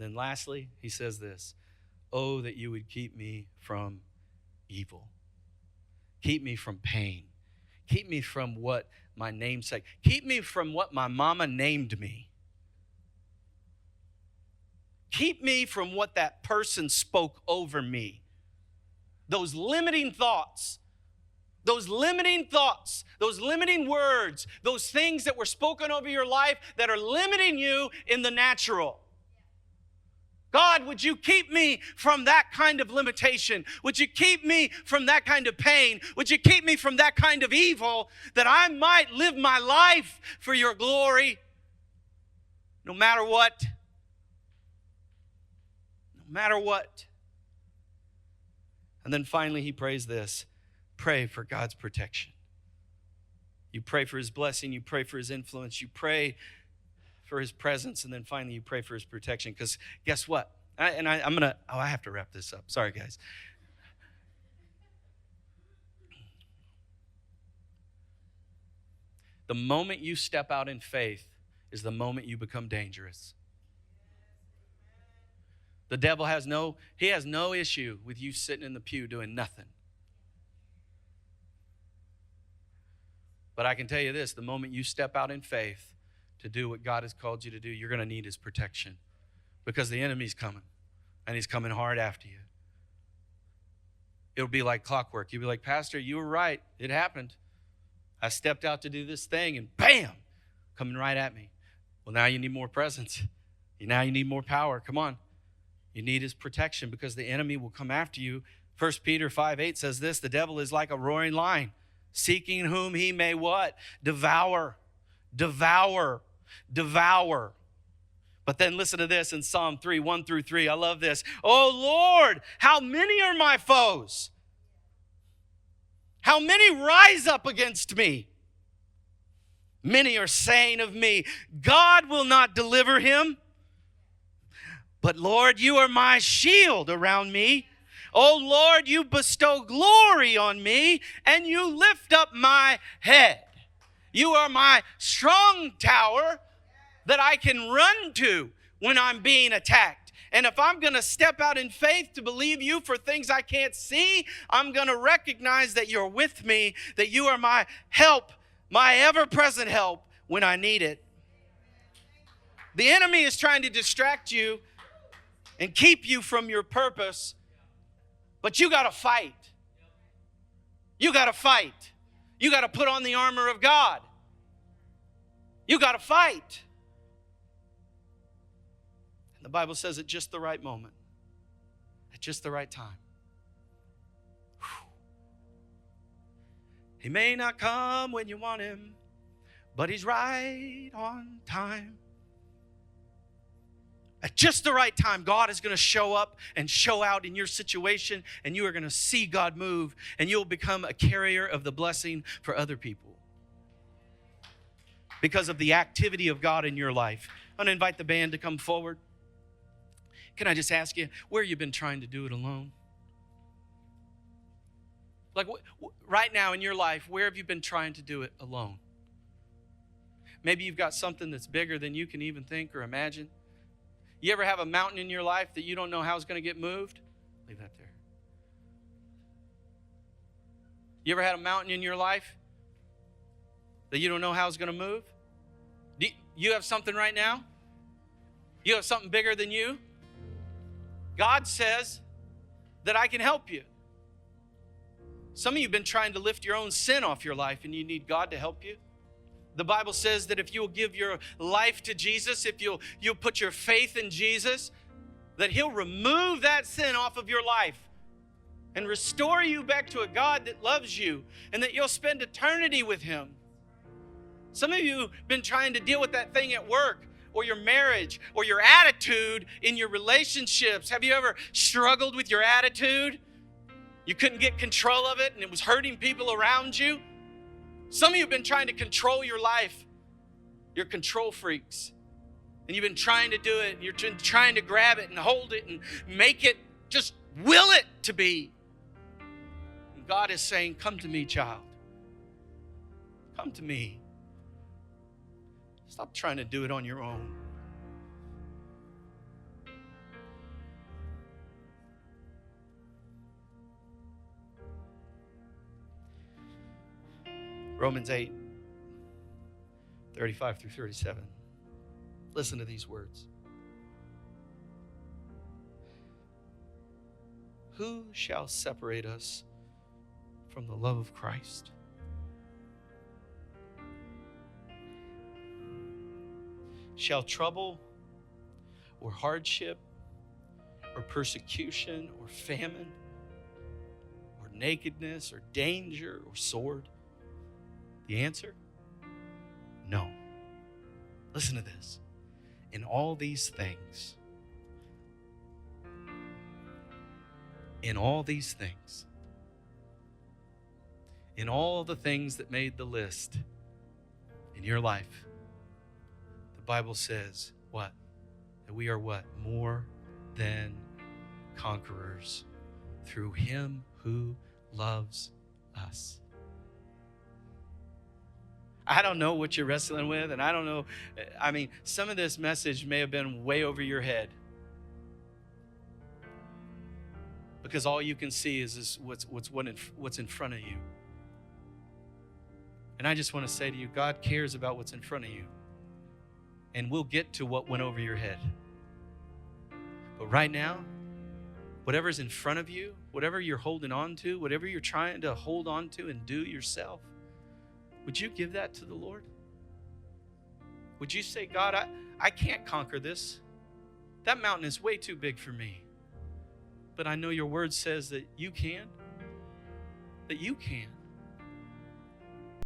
And then lastly, he says this, oh, that you would keep me from evil. Keep me from pain. Keep me from what my namesake. Keep me from what my mama named me. Keep me from what that person spoke over me. Those limiting thoughts, those limiting words, those things that were spoken over your life that are limiting you in the natural. God, would you keep me from that kind of limitation? Would you keep me from that kind of pain? Would you keep me from that kind of evil, that I might live my life for your glory, no matter what? No matter what. And then finally he prays this, pray for God's protection. You pray for his blessing, you pray for his influence, you pray for his presence, and then finally you pray for his protection. Because guess what? I have to wrap this up. Sorry, guys. The moment you step out in faith is the moment you become dangerous. The devil has no issue with you sitting in the pew doing nothing. But I can tell you this, the moment you step out in faith to do what God has called you to do, you're going to need his protection, because the enemy's coming, and he's coming hard after you. It'll be like clockwork. You'll be like, Pastor, you were right. It happened. I stepped out to do this thing, and bam, coming right at me. Well, now you need more presence. Now you need more power. Come on. You need his protection, because the enemy will come after you. 1 Peter 5:8 says this, the devil is like a roaring lion, seeking whom he may what? Devour. Devour. Devour. But then listen to this in Psalm 3, 1 through 3. I love this. Oh Lord, how many are my foes? How many rise up against me? Many are saying of me, God will not deliver him. But Lord, you are my shield around me. Oh Lord, you bestow glory on me, and you lift up my head. You are my strong tower that I can run to when I'm being attacked. And if I'm going to step out in faith to believe you for things I can't see, I'm going to recognize that you're with me, that you are my help, my ever-present help when I need it. The enemy is trying to distract you and keep you from your purpose, but you got to fight. You got to fight. You got to put on the armor of God. You got to fight. And the Bible says at just the right moment, at just the right time. He may not come when you want him, but he's right on time. At just the right time, God is going to show up and show out in your situation, and you are going to see God move, and you'll become a carrier of the blessing for other people because of the activity of God in your life. I'm going to invite the band to come forward. Can I just ask you, where have you been trying to do it alone? Like right now in your life, where have you been trying to do it alone? Maybe you've got something that's bigger than you can even think or imagine. You ever have a mountain in your life that you don't know how it's going to get moved? Leave that there. You ever had a mountain in your life that you don't know how it's going to move? Do you have something right now? You have something bigger than you? God says that I can help you. Some of you have been trying to lift your own sin off your life, and you need God to help you. The Bible says that if you'll give your life to Jesus, if you'll put your faith in Jesus, that he'll remove that sin off of your life and restore you back to a God that loves you, and that you'll spend eternity with him. Some of you have been trying to deal with that thing at work, or your marriage, or your attitude in your relationships. Have you ever struggled with your attitude? You couldn't get control of it, and it was hurting people around you. Some of you have been trying to control your life. You're control freaks. And you've been trying to do it. You're trying to grab it and hold it and make it, just will it to be. And God is saying, come to me, child. Come to me. Stop trying to do it on your own. Romans 8, 35 through 37. Listen to these words. Who shall separate us from the love of Christ? Shall trouble or hardship or persecution or famine or nakedness or danger or sword? The answer? No. Listen to this. In all these things, in all the things that made the list in your life, the Bible says what? That we are what? More than conquerors through him who loves us. I don't know what you're wrestling with, and I don't know. I mean, some of this message may have been way over your head because all you can see is what's in front of you. And I just want to say to you, God cares about what's in front of you. And we'll get to what went over your head. But right now, whatever's in front of you, whatever you're holding on to, whatever you're trying to hold on to and do yourself, would you give that to the Lord? Would you say, God, I can't conquer this. That mountain is way too big for me. But I know your word says that you can. That you can.